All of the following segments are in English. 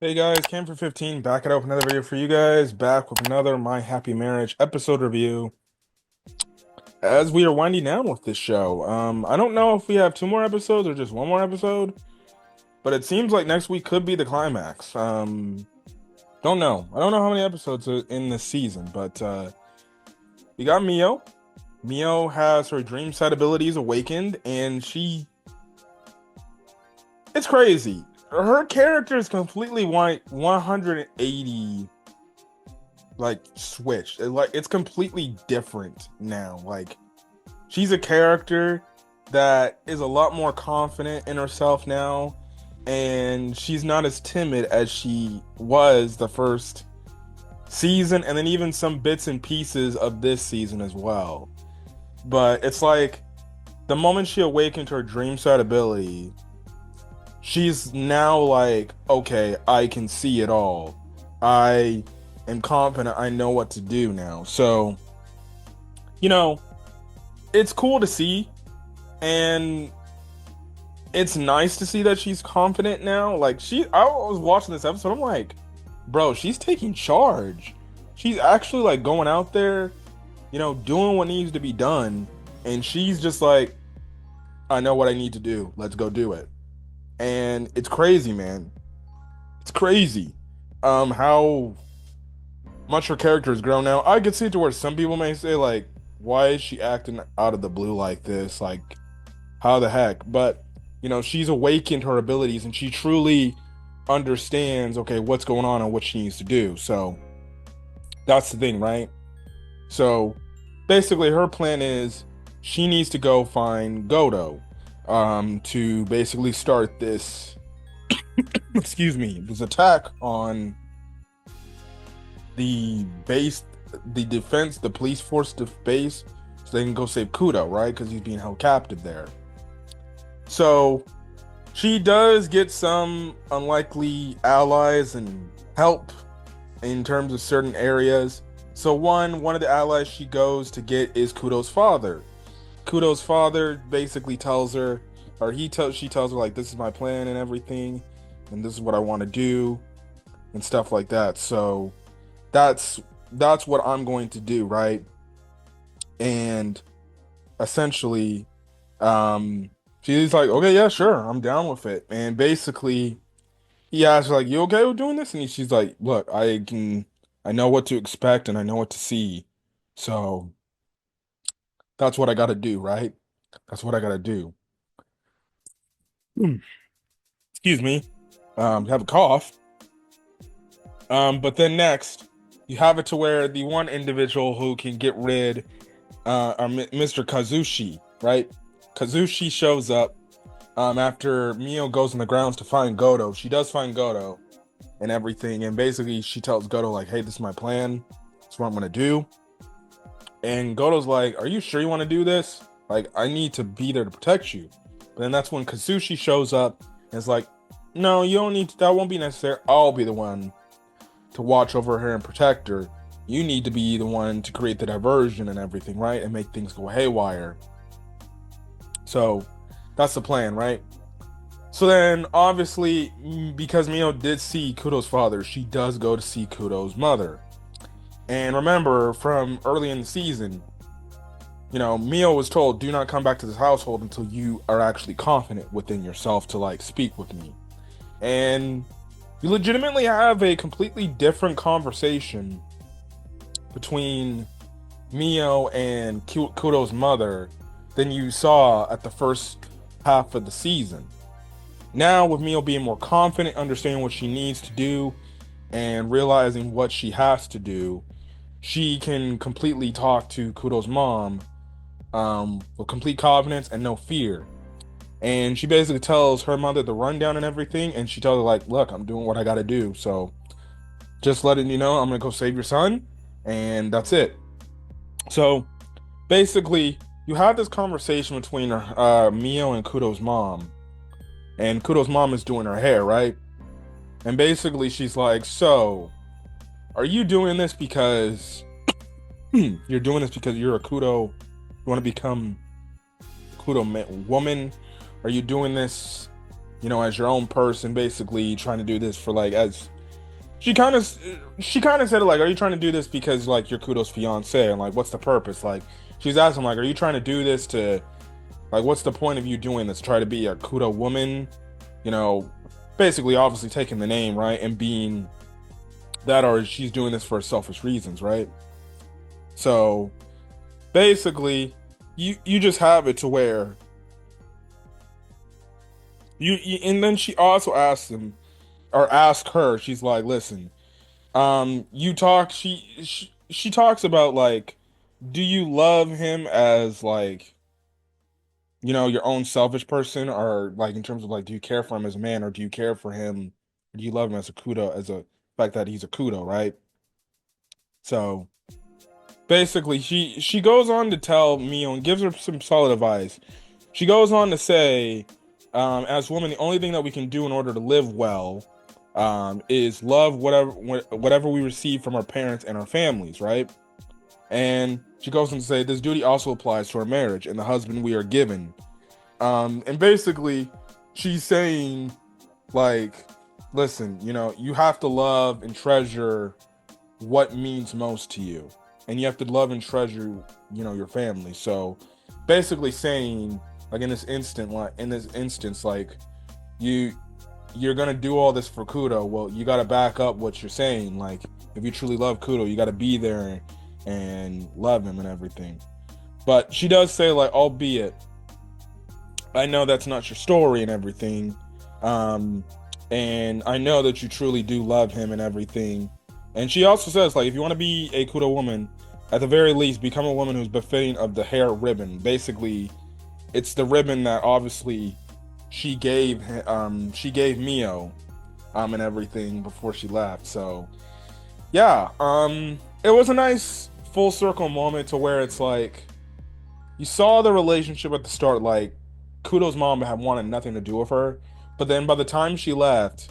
Hey guys, Cam for 15 back it up with another video for you guys, back with another My Happy Marriage episode review. As we are winding down with this show, I don't know if we have two more episodes or just one more episode, but it seems like next week could be the climax. Don't know. I don't know how many episodes are in this season, but we got Mio. Mio has her dream side abilities awakened, and it's crazy. Her character is completely 180 like switched. It's completely different now. Like she's a character that is a lot more confident in herself now, and she's not as timid as she was the first season, and then even some bits and pieces of this season as well. But it's like the moment she awakened her dream side ability, she's now like, okay, I can see it all. I am confident I know what to do now. So, you know, it's cool to see, and it's nice to see that she's confident now. I was watching this episode, I'm like, bro, she's taking charge. She's actually like going out there, doing what needs to be done, and she's just like, I know what I need to do. Let's go do it. And it's crazy, man. It's crazy. How much her character has grown now. I could see it to where some people may say, like, why is she acting out of the blue like this? Like, how the heck? But, she's awakened her abilities and she truly understands, okay, what's going on and what she needs to do. So that's the thing, right? So basically, her plan is she needs to go find Godo to basically start this, excuse me, this attack on the base, the police force base, so they can go save Kudo, right? Because he's being held captive there. So she does get some unlikely allies and help in terms of certain areas. So one of the allies she goes to get is Kudo's father. Kudo's father basically tells her, or she tells her, like, this is my plan and everything, and this is what I want to do, and stuff like that. So that's what I'm going to do, right? And essentially, she's like, okay, yeah, sure, I'm down with it. And basically, he asks her, like, you okay with doing this? And she's like, look, I know what to expect and I know what to see. So that's what I got to do, right? That's what I got to do. Hmm. Excuse me. Have a cough. But then next, you have it to where the one individual who can get rid, Mr. Kazushi, right? Kazushi shows up, after Mio goes on the grounds to find Godo. She does find Godo and everything, and basically she tells Godo, like, hey, this is my plan. This is what I'm gonna do. And Godo's like, are you sure you want to do this? Like, I need to be there to protect you. But then that's when Kazushi shows up and is like, no, you don't need to, that won't be necessary. I'll be the one to watch over her and protect her. You need to be the one to create the diversion and everything, right? And make things go haywire. So that's the plan, right? So then, obviously, because Mio did see Kudo's father, she does go to see Kudo's mother. And remember, from early in the season, Mio was told, do not come back to this household until you are actually confident within yourself to, like, speak with me. And you legitimately have a completely different conversation between Mio and Kudo's mother than you saw at the first half of the season. Now, with Mio being more confident, understanding what she needs to do, and realizing what she has to do, she can completely talk to Kudo's mom, with complete confidence and no fear. And she basically tells her mother the rundown and everything, and she tells her, like, look, I'm doing what I gotta do, so just letting you know, I'm gonna go save your son, and that's it. So basically, you have this conversation between Mio and Kudo's mom, and Kudo's mom is doing her hair, right? And basically, she's like, so, are you doing this because you're doing this because you're a Kudo, you want to become Kudo woman? Are you doing this as your own person, basically trying to do this for like as she kind of she kind of said it like, are you trying to do this because like you're Kudo's fiance and like what's the purpose? Like she's asking like, are you trying to do this to like what's the point of you doing this? Try to be a Kudo woman, you know, basically obviously taking the name, right? And being that or she's doing this for selfish reasons, right? So basically you just have it to where you and then she also asked him or asked her, she's like, listen, you talk she talks about like, do you love him as like, your own selfish person, or like in terms of like, do you care for him as a man, or do you care for him, or do you love him as a Kudo, as a fact that he's a Kudo, right? So basically she goes on to tell Mio and gives her some solid advice. She goes on to say, as women, the only thing that we can do in order to live well, is love whatever we receive from our parents and our families, right? And she goes on to say this duty also applies to our marriage and the husband we are given. And basically, she's saying, like, listen, you have to love and treasure what means most to you, and you have to love and treasure, your family. So, basically, saying, like, in this instance, like, you're gonna do all this for Kudo. Well, you gotta back up what you're saying. Like, if you truly love Kudo, you gotta be there and love him and everything. But she does say, like, albeit I know that's not your story and everything. And I know that you truly do love him and everything. And she also says, like, if you want to be a Kudo woman, at the very least, become a woman who's befitting of the hair ribbon. Basically, it's the ribbon that obviously she gave Mio, and everything before she left. So, yeah, it was a nice full circle moment to where it's like, you saw the relationship at the start, like, Kudo's mom had wanted nothing to do with her, but then by the time she left,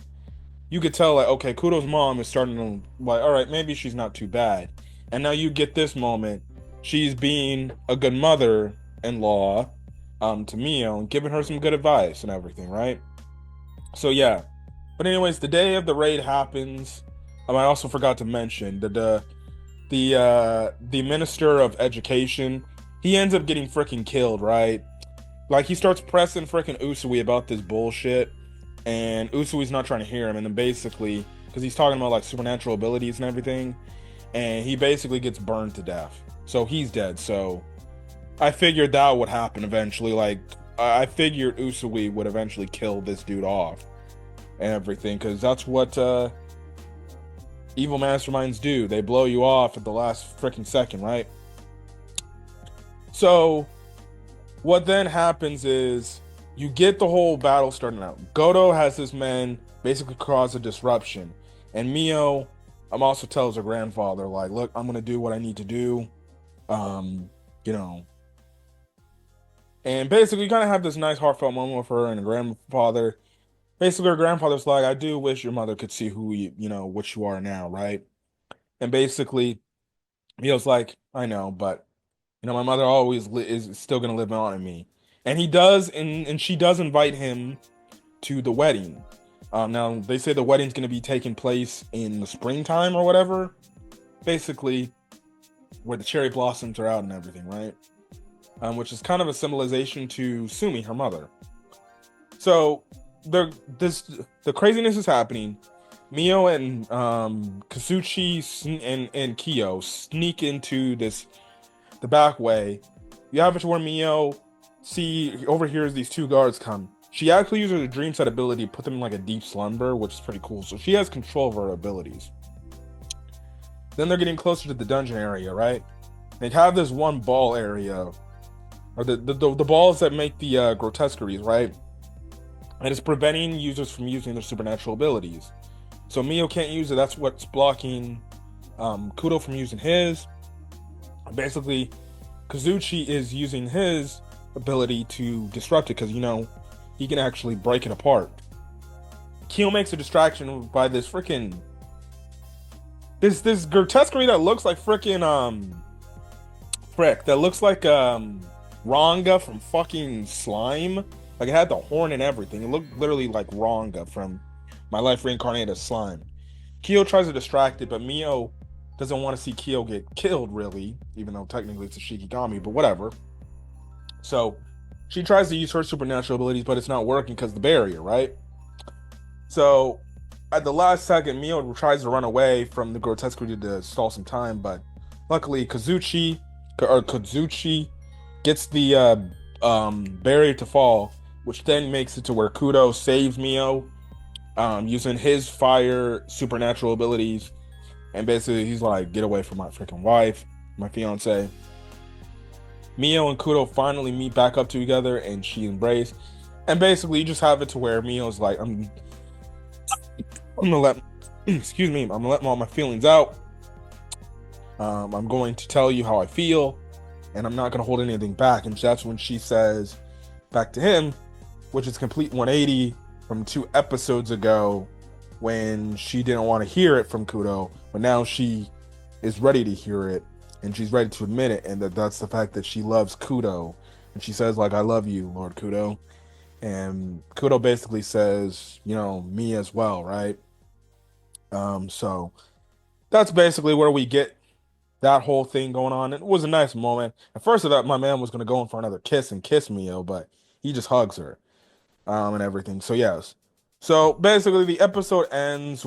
you could tell, like, okay, Kudo's mom is starting to, like, all right, maybe she's not too bad. And now you get this moment, she's being a good mother-in-law, to Mio and giving her some good advice and everything, right? So yeah. But anyways, the day of the raid happens. I also forgot to mention that the minister of education, he ends up getting freaking killed, right? Like, he starts pressing freaking Usui about this bullshit, and Usui's not trying to hear him, and then basically, because he's talking about like supernatural abilities and everything, and he basically gets burned to death. So he's dead. So I figured that would happen eventually. Like, I figured Usui would eventually kill this dude off and everything, because that's what evil masterminds do. They blow you off at the last freaking second, right? So what then happens is you get the whole battle starting out. Goto has his men basically cause a disruption, and Mio also tells her grandfather, like, look, I'm gonna do what I need to do, you know. And basically, you kind of have this nice heartfelt moment with her and her grandfather. Basically, her grandfather's like, I do wish your mother could see who what you are now, right? And basically, Mio's like, I know, but my mother always is still gonna live on in me. And he does, and she does invite him to the wedding. Now they say the wedding's gonna be taking place in the springtime or whatever. Basically, where the cherry blossoms are out and everything, right? Which is kind of a symbolization to Sumi, her mother. So the craziness is happening. Mio and Kazuchi and Kyo sneak into the back way. You have it to where Mio overhears these two guards come. She actually uses her dream set ability to put them in like a deep slumber, which is pretty cool. So she has control of her abilities. Then they're getting closer to the dungeon area, right? They have this one ball area, or the balls that make the grotesqueries, right? And it's preventing users from using their supernatural abilities. So Mio can't use it. That's what's blocking Kudo from using his. Basically, Kazuchi is using his ability to disrupt it, because he can actually break it apart. Kyo makes a distraction by this freaking this grotesquerie that looks like freaking that looks like Ranga from fucking Slime. Like it had the horn and everything. It looked literally like Ranga from My Life Reincarnated as Slime. Kyo tries to distract it, but Mio doesn't want to see Kyo get killed, really, even though technically it's a Shikigami, but whatever. So she tries to use her supernatural abilities, but it's not working because the barrier, right? So at the last second, Mio tries to run away from the grotesque creature to stall some time, but luckily Kazuchi gets the barrier to fall, which then makes it to where Kudo saves Mio using his fire supernatural abilities. And basically, he's like, get away from my freaking wife, my fiance. Mio and Kudo finally meet back up together and she embrace. And basically, you just have it to where Mio's like, I'm gonna let, excuse me, I'm gonna let all my feelings out. I'm going to tell you how I feel, and I'm not gonna hold anything back. And that's when she says back to him, which is complete 180 from 2 episodes ago, when she didn't want to hear it from Kudo, but now she is ready to hear it, and she's ready to admit it, and that's the fact that she loves Kudo, and she says like, I love you, Lord Kudo. And Kudo basically says, you know, me as well, right? So that's basically where we get that whole thing going on. It was a nice moment. At first I thought my man was gonna go in for another kiss and kiss Mio, but he just hugs her, and everything. So yes. So basically the episode ends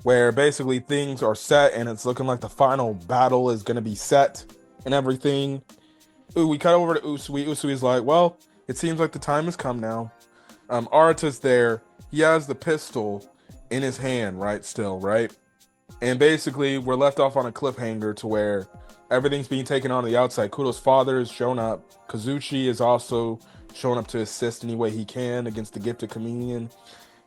where basically things are set and it's looking like the final battle is gonna be set and everything. Ooh, we cut over to Usui. Usui's like, well, it seems like the time has come now. Arata's there. He has the pistol in his hand, right? Still, right? And basically, we're left off on a cliffhanger to where everything's being taken on the outside. Kudo's father has shown up. Kazuchi is also shown up to assist any way he can against the gifted comedian.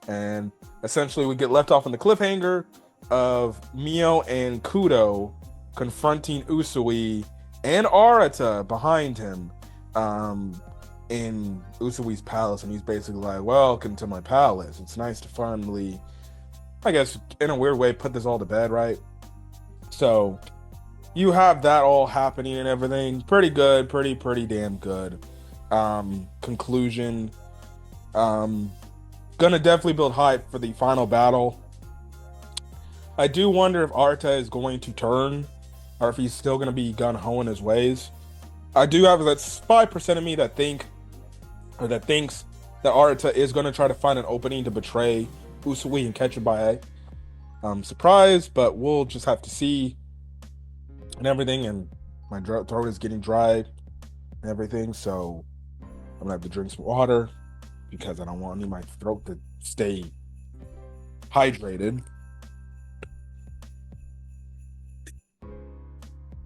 And essentially, we get left off on the cliffhanger of Mio and Kudo confronting Usui and Arata behind him in Usui's palace. And he's basically like, welcome to my palace. It's nice to finally, I guess, in a weird way, put this all to bed, right? So you have that all happening and everything. Pretty good, pretty damn good. Conclusion. Gonna definitely build hype for the final battle. I do wonder if Arata is going to turn, or if he's still gonna be gun-ho in his ways. I do have that 5% of me that thinks that Arata is gonna try to find an opening to betray Usui and catch him by surprise, but we'll just have to see and everything. And my throat is getting dry and everything, so I'm gonna have to drink some water because I don't want my throat to stay hydrated.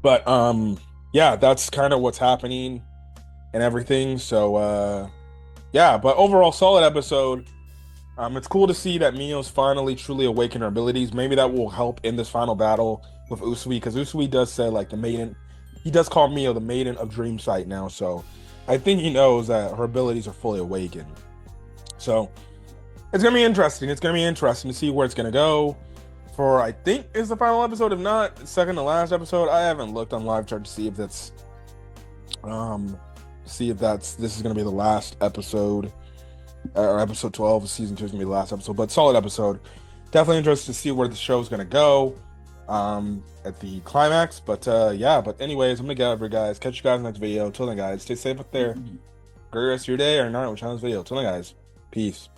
But yeah, that's kind of what's happening and everything. So yeah, but overall solid episode. It's cool to see that Mio's finally truly awakened her abilities. Maybe that will help in this final battle with Usui, because Usui does say like the maiden. He does call Mio the maiden of Dream Sight now, so I think he knows that her abilities are fully awakened. So it's gonna be interesting. It's gonna be interesting to see where it's gonna go. For I think is the final episode. If not, second to last episode. I haven't looked on live chart to see if that's this is gonna be the last episode. Or episode 12 of season 2 is gonna be the last episode, but solid episode. Definitely interested to see where the show's gonna go at the climax. But yeah, but anyways, I'm gonna get over, guys. Catch you guys in the next video. Till then, guys, stay safe up there. Great rest of your day or night. We'll try this video. Till then, guys, peace.